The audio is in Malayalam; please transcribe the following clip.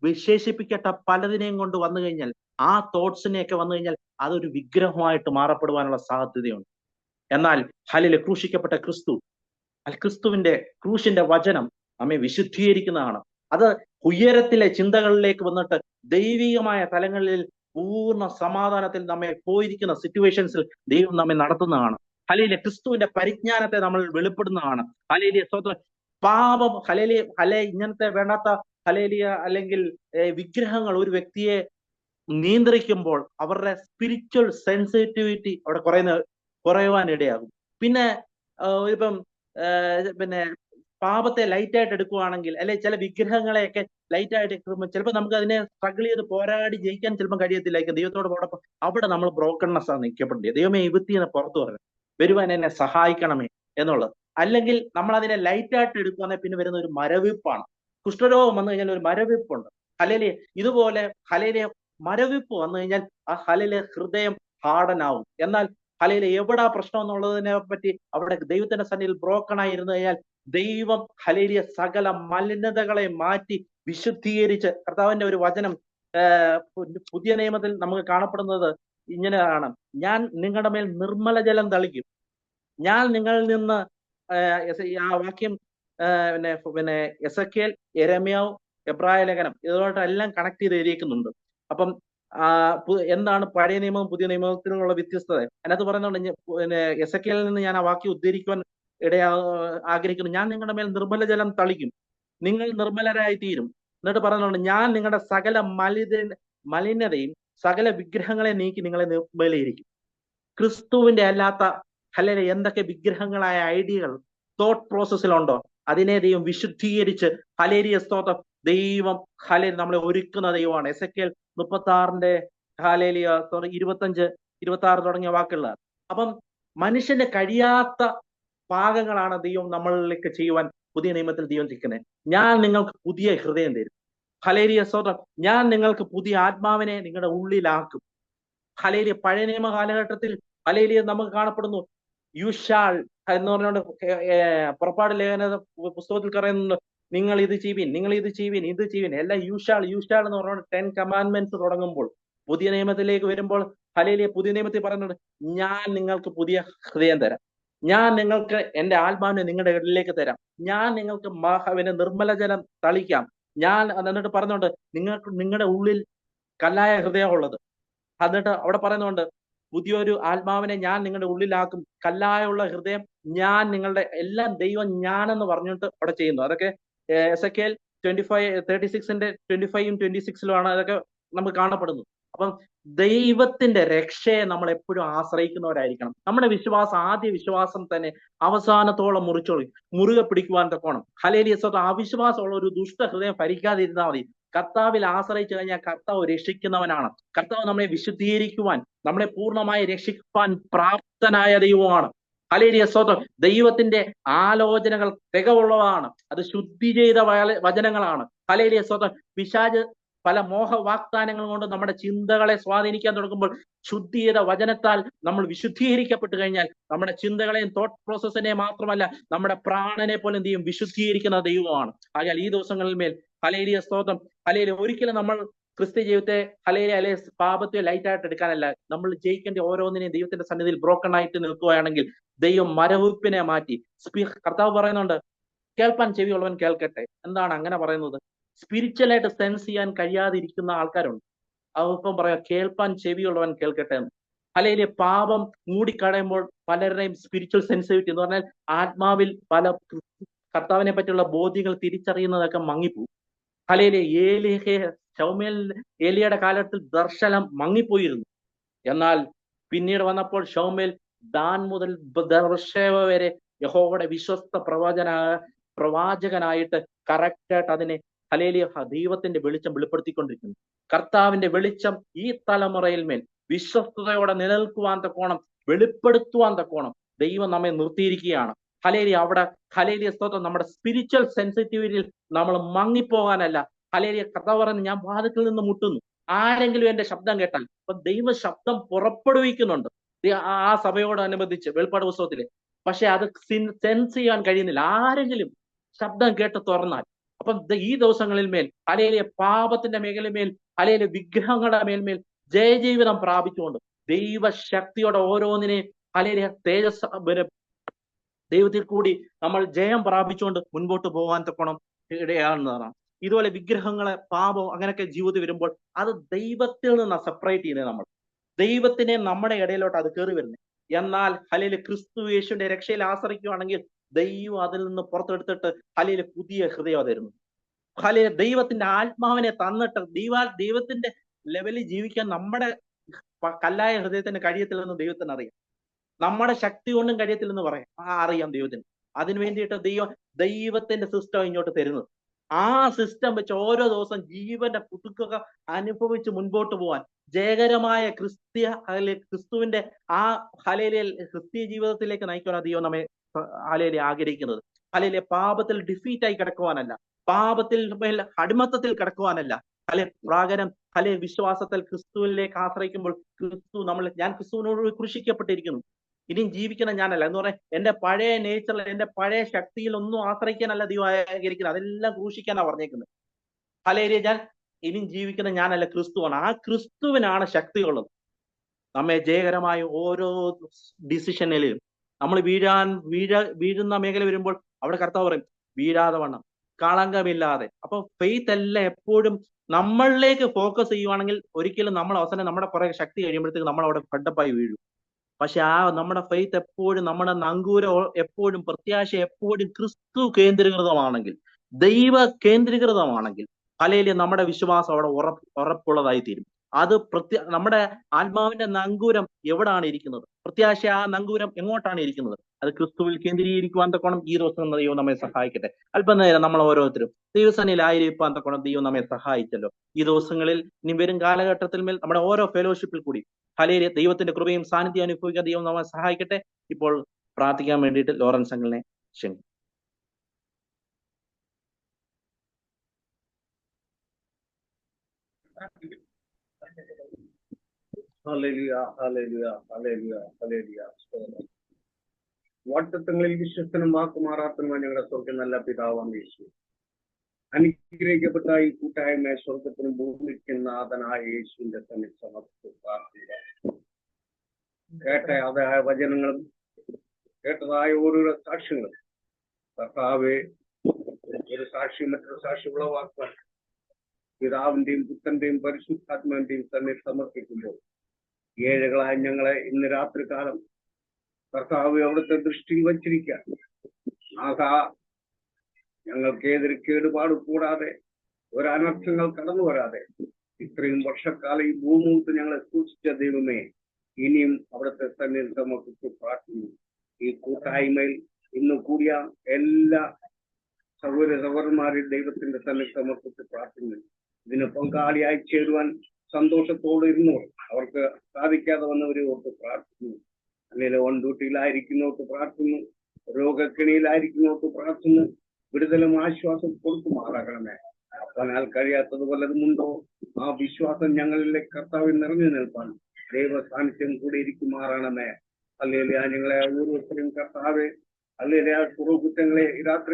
വിശേഷിപ്പിക്കട്ട പലതിനെയും കൊണ്ട് വന്നു കഴിഞ്ഞാൽ, ആ തോട്ട്സിനെയൊക്കെ വന്നു കഴിഞ്ഞാൽ അതൊരു വിഗ്രഹമായിട്ട് മാറപ്പെടുവാനുള്ള സാധ്യതയുണ്ട്. എന്നാൽ ക്രൂശിക്കപ്പെട്ട ക്രിസ്തു, ക്രിസ്തുവിന്റെ ക്രൂശിന്റെ വചനം നമ്മെ വിശുദ്ധീകരിക്കുന്നതാണ്. അത് ഉയരത്തിലെ ചിന്തകളിലേക്ക് വന്നിട്ട് ദൈവികമായ തലങ്ങളിൽ പൂർണ്ണ സമാധാനത്തിൽ നമ്മെ പോയിരിക്കുന്ന സിറ്റുവേഷൻസിൽ ദൈവം നമ്മെ നടത്തുന്നതാണ്. ക്രിസ്തുവിന്റെ പരിജ്ഞാനത്തെ നമ്മൾ വെളിപ്പെടുന്നതാണ്. സ്വന്തം പാപം ഇങ്ങനത്തെ വേണ്ടാത്ത അല്ലെങ്കിൽ വിഗ്രഹങ്ങൾ ഒരു വ്യക്തിയെ നിയന്ത്രിക്കുമ്പോൾ അവരുടെ സ്പിരിച്വൽ സെൻസിറ്റിവിറ്റി അവിടെ കുറയുവാൻ ഇടയാകും. പിന്നെ ഇപ്പം പിന്നെ പാപത്തെ ലൈറ്റായിട്ട് എടുക്കുവാണെങ്കിൽ, അല്ലെ ചില വിഗ്രഹങ്ങളെയൊക്കെ ലൈറ്റായിട്ട് എടുക്കുമ്പോൾ ചിലപ്പോൾ നമുക്ക് അതിനെ സ്ട്രഗിൾ ചെയ്ത് പോരാടി ജയിക്കാൻ ചിലപ്പോൾ കഴിയത്തില്ലായിരിക്കും. ദൈവത്തോടൊപ്പം അവിടെ നമ്മൾ ബ്രോക്കൺനെസ് ആണ് നിൽക്കപ്പെടുന്നത്. ദൈവമേ വിത്തിന്ന് പുറത്തു പറഞ്ഞു വരുവാൻ എന്നെ സഹായിക്കണമേ എന്നുള്ളത്. അല്ലെങ്കിൽ നമ്മൾ അതിനെ ലൈറ്റായിട്ട് എടുക്കുകയാണെങ്കിൽ പിന്നെ വരുന്ന ഒരു മരവിപ്പാണ്. കുഷ്ഠരോഗം വന്നു കഴിഞ്ഞാൽ ഒരു മരവിപ്പുണ്ട്. ഇതുപോലെ മരവിപ്പ് വന്നു കഴിഞ്ഞാൽ ആ ഹൃദയം ഹാർഡനാവും. എന്നാൽ എവിടാ പ്രശ്നം എന്നുള്ളതിനെ പറ്റി അവിടെ ദൈവത്തിന്റെ സന്നിധിയിൽ ബ്രോക്കൺ ആയി ഇരുന്നു കഴിഞ്ഞാൽ ദൈവം സകല മലിനതകളെ മാറ്റി വിശുദ്ധീകരിച്ച്, കർത്താവിന്റെ ഒരു വചനം പുതിയ നിയമത്തിൽ നമുക്ക് കാണപ്പെടുന്നത് ഇങ്ങനെയാണ്: ഞാൻ നിങ്ങളുടെ മേൽ നിർമ്മല ജലം തളിക്കും, ഞാൻ നിങ്ങളിൽ നിന്ന് ആ വാക്യം പിന്നെ എസെക്കിയേൽ, യെരമ്യാവ്, എബ്രായ ലേഖനം ഇതുമായിട്ടെല്ലാം കണക്ട് ചെയ്ത് എഴുതിയിരിക്കുന്നുണ്ട്. അപ്പം എന്താണ് പഴയ നിയമവും പുതിയ നിയമത്തിനുള്ള വ്യത്യസ്തത? അതിനകത്ത് പറയുന്നുണ്ട്, പിന്നെ എസെക്കിയേലിൽ നിന്ന് ഞാൻ ആ വാക്യം ഉദ്ധരിക്കുവാൻ ആഗ്രഹിക്കുന്നു. ഞാൻ നിങ്ങളുടെ മേൽ നിർമ്മല ജലം തളിക്കും, നിങ്ങൾ നിർമ്മലരായി തീരും. എന്നിട്ട് പറയുന്നുണ്ട്, ഞാൻ നിങ്ങളുടെ സകല മലിനതയും സകല വിഗ്രഹങ്ങളെ നീക്കി നിങ്ങളെ നിർമ്മലീകരിക്കും. ക്രിസ്തുവിന്റെ അല്ലാത്ത എന്തൊക്കെ വിഗ്രഹങ്ങളായ ഐഡിയകൾ തോട്ട് പ്രോസസ്സിലുണ്ടോ അതിനെ ദൈവം വിശുദ്ധീകരിച്ച് സ്തോത്രം ദൈവം നമ്മളെ ഒരുക്കുന്ന ദൈവമാണ്. എസെക്കിയേൽ 36 25, 26 തുടങ്ങിയ വാക്കുകളാണ്. അപ്പം മനുഷ്യന് കഴിയാത്ത ഭാഗങ്ങളാണ് ദൈവം നമ്മളിലേക്ക് ചെയ്യുവാൻ പുതിയ നിയമത്തിൽ ദൈവം ചിക്കുന്നത്. ഞാൻ നിങ്ങൾക്ക് പുതിയ ഹൃദയം തരും. സ്തോത്രം. ഞാൻ നിങ്ങൾക്ക് പുതിയ ആത്മാവിനെ നിങ്ങളുടെ ഉള്ളിലാക്കും. പഴയ നിയമ കാലഘട്ടത്തിൽ നമുക്ക് കാണപ്പെടുന്നു, യു ഷാൾ എന്ന് പറഞ്ഞുകൊണ്ട് പുറപ്പാട് ലേഖന പുസ്തകത്തിൽ പറയുന്നുണ്ട്, നിങ്ങൾ ഇത് ചെയ്യുവിൻ, നിങ്ങൾ ഇത് ചെയ്യുവിൻ, ഇത് ചെയ്യുവിൻ, എല്ലാം യു ഷാൾ എന്ന് പറഞ്ഞുകൊണ്ട് 10 കമാൻഡ്മെന്റ്സ് തുടങ്ങുമ്പോൾ പുതിയ നിയമത്തിലേക്ക് വരുമ്പോൾ പുതിയ നിയമത്തിൽ പറയുന്നുണ്ട്, ഞാൻ നിങ്ങൾക്ക് പുതിയ ഹൃദയം തരാം, ഞാൻ നിങ്ങൾക്ക് എന്റെ ആത്മാവിനെ നിങ്ങളുടെ ഇടയിലേക്ക് തരാം, ഞാൻ നിങ്ങൾക്ക് നിർമ്മല ജലം തളിക്കാം, ഞാൻ എന്നിട്ട് പറഞ്ഞുകൊണ്ട് നിങ്ങളുടെ ഉള്ളിൽ കല്ലായ ഹൃദയം ഉള്ളത്. എന്നിട്ട് അവിടെ പറയുന്നുണ്ട്, പുതിയൊരു ആത്മാവിനെ ഞാൻ നിങ്ങളുടെ ഉള്ളിലാക്കും, കല്ലായുള്ള ഹൃദയം ഞാൻ നിങ്ങളുടെ എല്ലാം ദൈവം ഞാനെന്ന് പറഞ്ഞിട്ട് അവിടെ ചെയ്യുന്നു. അതൊക്കെ എസെക്കിയേൽ 36ന്റെ 25ഉം 26ലുമാണ് അതൊക്കെ നമുക്ക് കാണപ്പെടുന്നു. അപ്പം ദൈവത്തിന്റെ രക്ഷയെ നമ്മൾ എപ്പോഴും ആശ്രയിക്കുന്നവരായിരിക്കണം. നമ്മുടെ വിശ്വാസം, ആദ്യ വിശ്വാസം തന്നെ അവസാനത്തോളം മുറുകെ പിടിക്കുവാൻ തക്കോണം. അവിശ്വാസമുള്ള ഒരു ദുഷ്ട ഹൃദയം ഭരിക്കാതിരുന്നാൽ മതി. കർത്താവിൽ ആശ്രയിച്ചു കഴിഞ്ഞാൽ കർത്താവ് രക്ഷിക്കുന്നവനാണ്. കർത്താവ് നമ്മളെ വിശുദ്ധീകരിക്കുവാൻ, നമ്മളെ പൂർണ്ണമായി രക്ഷിക്കാൻ പ്രാപ്തനായ ദൈവമാണ്. സ്തോത്രം. ദൈവത്തിന്റെ ആലോചനകൾ തികവുള്ളതാണ്. അത് ശുദ്ധി ചെയ്ത വചനങ്ങളാണ്. സ്തോത്രം. പിശാച് പല മോഹ വാഗ്ദാനങ്ങൾ കൊണ്ട് നമ്മുടെ ചിന്തകളെ സ്വാധീനിക്കാൻ തുടങ്ങുമ്പോൾ ശുദ്ധി ചെയ്ത വചനത്താൽ നമ്മൾ വിശുദ്ധീകരിക്കപ്പെട്ടു കഴിഞ്ഞാൽ നമ്മുടെ ചിന്തകളെയും തോട്ട് പ്രോസസ്സിനെയും മാത്രമല്ല നമ്മുടെ പ്രാണനെ പോലും ദൈവം വിശുദ്ധീകരിക്കുന്ന ദൈവമാണ്. ആകയാൽ ഈ ദിവസങ്ങളിൽ മേൽ സ്തോത്രം. ഒരിക്കലും നമ്മൾ ക്രിസ്ത്യ ജീവിതത്തെ പാപത്തെ ലൈറ്റായിട്ട് എടുക്കാനല്ല, നമ്മൾ ജയിക്കേണ്ട ഓരോന്നിനെയും ദൈവത്തിന്റെ സന്നിധിയിൽ ബ്രോക്കൺ ആയിട്ട് നിൽക്കുകയാണെങ്കിൽ ദൈവം മരവിപ്പിനെ മാറ്റി. കർത്താവ് പറയുന്നുണ്ട്, കേൾപ്പാൻ ചെവിയുള്ളവൻ കേൾക്കട്ടെ. എന്താണ് അങ്ങനെ പറയുന്നത്? സ്പിരിച്വലായിട്ട് സെൻസ് ചെയ്യാൻ കഴിയാതിരിക്കുന്ന ആൾക്കാരുണ്ട്. അതിപ്പം പറയാം, കേൾപ്പാൻ ചെവിയുള്ളവൻ കേൾക്കട്ടെ എന്ന്. പാപം മൂടിക്കടയുമ്പോൾ പലരുടെയും സ്പിരിച്വൽ സെൻസിറ്റിവിറ്റി എന്ന് പറഞ്ഞാൽ ആത്മാവിൽ പല കർത്താവിനെ പറ്റിയുള്ള ബോധ്യങ്ങൾ തിരിച്ചറിയുന്നതൊക്കെ മങ്ങിപ്പോകും. ഏലിയയുടെ കാലഘട്ടത്തിൽ ദർശനം മങ്ങിപ്പോയിരുന്നു. എന്നാൽ പിന്നീട് വന്നപ്പോൾ ശൗമേൽ ദാൻ മുതൽ ബർശേവ വരെ യഹോവയുടെ വിശ്വസ്ത പ്രവാചകനായിട്ട് കറക്റ്റായിട്ട് അതിനെ ദൈവത്തിന്റെ വെളിച്ചം വെളിപ്പെടുത്തിക്കൊണ്ടിരിക്കുന്നു. കർത്താവിന്റെ വെളിച്ചം ഈ തലമുറയിൽ മേൽ വിശ്വസ്തയോടെ നിലനിൽക്കുവാൻ തക്കോണം, വെളിപ്പെടുത്തുവാൻ തക്കോണം ദൈവം നമ്മെ നിർത്തിയിരിക്കുകയാണ്. അവിടെ സ്തോത്രം. നമ്മുടെ സ്പിരിച്വൽ സെൻസിറ്റിവിറ്റിയിൽ നമ്മൾ മങ്ങിപ്പോകാനല്ല. കർത്താവ് പറയുന്നത്, ഞാൻ വാതിൽക്കൽ നിന്ന് മുട്ടുന്നു, ആരെങ്കിലും എന്റെ ശബ്ദം കേട്ടാൽ. അപ്പൊ ദൈവ ശബ്ദം പുറപ്പെടുവിക്കുന്നുണ്ട് ആ സഭയോടനുബന്ധിച്ച് വെളിപ്പാട് പുസ്തകത്തില്. പക്ഷെ അത് സെൻസ് ചെയ്യാൻ കഴിയുന്നില്ല. ആരെങ്കിലും ശബ്ദം കേട്ട് തുറന്നാൽ അപ്പം ഈ ദിവസങ്ങളിൽ മേൽ ഹല്ലേലൂയ പാപത്തിന്റെ മേഖലമേൽ ഹല്ലേലൂയ വിഗ്രഹങ്ങളുടെ മേൽമേൽ ജയജീവിതം പ്രാപിച്ചുകൊണ്ട് ദൈവശക്തിയോടെ ഓരോന്നിനെ ഹല്ലേലൂയ തേജസ് ദൈവത്തിൽ കൂടി നമ്മൾ ജയം പ്രാപിച്ചുകൊണ്ട് മുൻപോട്ട് പോകാൻ തക്കണം ഇടയാകുന്നതാണ്. ഇതുപോലെ വിഗ്രഹങ്ങളെ പാപം അങ്ങനെയൊക്കെ ജീവിതത്തിൽ വരുമ്പോൾ അത് ദൈവത്തിൽ നിന്ന് സെപ്പറേറ്റ് ചെയ്യുന്നത്. നമ്മൾ ദൈവത്തിനെ നമ്മുടെ ഇടയിലോട്ട് അത് കയറി വരുന്നത്. എന്നാൽ ഹല്ലേലൂയ ക്രിസ്തു യേശുവിന്റെ രക്ഷയിൽ ആശ്രയിക്കുകയാണെങ്കിൽ ദൈവം അതിൽ നിന്ന് പുറത്തെടുത്തിട്ട് ഹല്ലേലൂയ പുതിയ ഹൃദയം തരുന്നു. ഹല്ലേലൂയ ദൈവത്തിന്റെ ആത്മാവിനെ തന്നിട്ട് ദൈവത്തിന്റെ ലെവലിൽ ജീവിക്കാൻ നമ്മുടെ കല്ലായ ഹൃദയത്തിന് കഴിയത്തില്ലെന്ന് ദൈവത്തിന് അറിയാം. നമ്മുടെ ശക്തി കൊണ്ടും കഴിയത്തില്ലെന്ന് പറയാം. അറിയാം ദൈവത്തിന്. അതിനു വേണ്ടിയിട്ട് ദൈവത്തിന്റെ സിസ്റ്റം ഇങ്ങോട്ട് തരുന്നത്. ആ സിസ്റ്റം വെച്ച് ഓരോ ദിവസം ജീവന്റെ പുതുക്കുക അനുഭവിച്ച് മുൻപോട്ട് പോകാൻ ജയകരമായ ക്രിസ്തുവിന്റെ ആ ഹല്ലേലൂയ ക്രിസ്തീയ ജീവിതത്തിലേക്ക് നയിക്കുവാൻ ദൈവം നമ്മെ ഹല്ലേലൂയ ആഗ്രഹിക്കുന്നത്. ഹല്ലേലൂയ പാപത്തിൽ ഡിഫീറ്റായി കിടക്കുവാനല്ല, പാപത്തിൽ മേൽ അടിമത്തത്തിൽ കിടക്കുവാനല്ല, പകരം വിശ്വാസത്തിൽ ക്രിസ്തുവിലേക്ക് ആശ്രയിക്കുമ്പോൾ ഞാൻ ക്രിസ്തുവിനോട് ക്രൂശിക്കപ്പെട്ടിരിക്കുന്നു, ഇനിയും ജീവിക്കണം ഞാനല്ല എന്ന് പറയാൻ എന്റെ പഴയ നേച്ചറിൽ എന്റെ പഴയ ശക്തിയിൽ ഒന്നും ആശ്രയിക്കാനല്ല ദൈവം ആഗ്രഹിക്കുന്നത്. അതെല്ലാം ക്രൂശിക്കാനാ പറഞ്ഞേക്കുന്നത്. ഹല്ലേലൂയ ഞാൻ ഇനിയും ജീവിക്കുന്ന ഞാനല്ല, ക്രിസ്തുവാണ്. ആ ക്രിസ്തുവിനാണ് ശക്തിയുള്ളത്. നമ്മെ ജയകരമായ ഓരോ ഡിസിഷനിലും നമ്മൾ വീഴുന്ന മേഖല വരുമ്പോൾ അവിടെ കർത്താവ് പറയും വീഴാതെ വണ്ണം കളങ്കമില്ലാതെ. അപ്പൊ ഫെയ്ത്ത് എല്ലാം എപ്പോഴും നമ്മളിലേക്ക് ഫോക്കസ് ചെയ്യുവാണെങ്കിൽ ഒരിക്കലും നമ്മൾ അവസാനം നമ്മുടെ കുറെ ശക്തി കഴിയുമ്പോഴത്തേക്ക് നമ്മൾ അവിടെ ഫഡപ്പായി വീഴും. പക്ഷെ നമ്മുടെ ഫെയ്ത്ത് എപ്പോഴും, നമ്മുടെ നങ്കൂരം എപ്പോഴും, പ്രത്യാശ എപ്പോഴും ക്രിസ്തു കേന്ദ്രീകൃതമാണെങ്കിൽ, ദൈവ കേന്ദ്രീകൃതമാണെങ്കിൽ ഹല്ലേലൂയ നമ്മുടെ വിശ്വാസം അവിടെ ഉറപ്പുള്ളതായി തീരും. അത് നമ്മുടെ ആത്മാവിന്റെ നങ്കൂരം എവിടാണ് ഇരിക്കുന്നത്, പ്രത്യാശ ആ നങ്കൂരം എങ്ങോട്ടാണ് ഇരിക്കുന്നത്, അത് ക്രിസ്തുവിൽ കേന്ദ്രീകരിക്കുവാൻ തക്കോണം ഈ ദിവസം ദൈവം നമ്മെ സഹായിക്കട്ടെ. അല്പനേരം നമ്മൾ ഓരോരുത്തരും ദൈവസന്നിധിയിലായിരിക്കാൻ തക്കോണം ദൈവം നമ്മെ സഹായിച്ചല്ലോ. ഈ ദിവസങ്ങളിൽ ഇനി വരും കാലഘട്ടത്തിൽ മേൽ നമ്മുടെ ഓരോ ഫെലോഷിപ്പിൽ കൂടി ഹല്ലേലൂയ ദൈവത്തിന്റെ കൃപയും സാന്നിധ്യം അനുഭവിക്കാൻ ദൈവം നമ്മെ സഹായിക്കട്ടെ. ഇപ്പോൾ പ്രാർത്ഥിക്കാൻ വേണ്ടിയിട്ട് ലോറൻസ് അങ്കിളിനെ ക്ഷണിക്കും. വാഗ്ദത്തങ്ങളിൽ വിശ്വസ്തനും വാക്കുമാറാത്തനുമായ ഞങ്ങളുടെ സ്വർഗ്ഗ നല്ല പിതാവാം യേശു, അനുഗ്രഹിക്കപ്പെട്ട ഈ കൂട്ടായ്മ സ്വർഗത്തിനും ഭൂമിക്കും നാഥനായ യേശുവിന്റെ തന്നെ സമർപ്പിച്ച് പ്രാർത്ഥിക്കുക. കേട്ടതായ വചനങ്ങളും കേട്ടതായ ഓരോരോ സാക്ഷ്യങ്ങളും കർത്താവെ ഒരു സാക്ഷി മറ്റൊരു സാക്ഷി ഉളവാക്കാൻ പിതാവിന്റെയും പുത്രന്റെയും പരിശുദ്ധാത്മാവിന്റെയും തന്നെ സമർപ്പിക്കുമ്പോൾ ഏഴകളായ ഞങ്ങളെ ഇന്ന് രാത്രി കാലം കർത്താവ് അവിടുത്തെ ദൃഷ്ടിയിൽ വച്ചിരിക്കാൻ ഞങ്ങൾക്ക് ഏതൊരു കേടുപാട് കൂടാതെ ഒരനർത്ഥങ്ങൾ കടന്നു വരാതെ ഇത്രയും വർഷക്കാലം ഈ ഭൂമുഖത്ത് ഞങ്ങളെ സൂക്ഷിച്ച ദൈവമേ, ഇനിയും അവിടുത്തെ തന്നെ സമർപ്പിച്ച് പ്രാർത്ഥിക്കുന്നു. ഈ കൂട്ടായ്മയിൽ ഇന്ന് കൂടിയ എല്ലാ സഹോദരന്മാരിൽ ദൈവത്തിന്റെ തന്നെ സമർപ്പിച്ച് പ്രാർത്ഥിക്കുന്നു. ഇതിന് പങ്കാളിയായി ചേരുവാൻ സന്തോഷത്തോടെ ഇരുന്നു അവർക്ക് സാധിക്കാതെ വന്നവരെ ഓർത്ത് പ്രാർത്ഥിക്കുന്നു. അല്ലെങ്കിൽ ഓൺ ഡ്യൂട്ടിയിലായിരിക്കുന്നവർക്ക് പ്രാർത്ഥിക്കുന്നു, രോഗക്കെണിയിലായിരിക്കുന്നവർക്ക് പ്രാർത്ഥിക്കുന്നു. വിടുതലും ആശ്വാസം കൊടുക്കുമാറാകണമേ. അപ്പനാൽ കഴിയാത്തത് വല്ലതുമുണ്ടോ ആ വിശ്വാസം ഞങ്ങളിലേക്ക് കർത്താവിൽ നിറഞ്ഞു നിൽപ്പാൻ ദൈവ സാന്നിധ്യം കൂടി ഇരിക്കുമാറാണമേ. അല്ലെങ്കിൽ ഞങ്ങളെ ഓരോരുത്തരും കർത്താവെ അല്ലെങ്കിൽ കുറവ് കുറ്റങ്ങളെ രാത്രി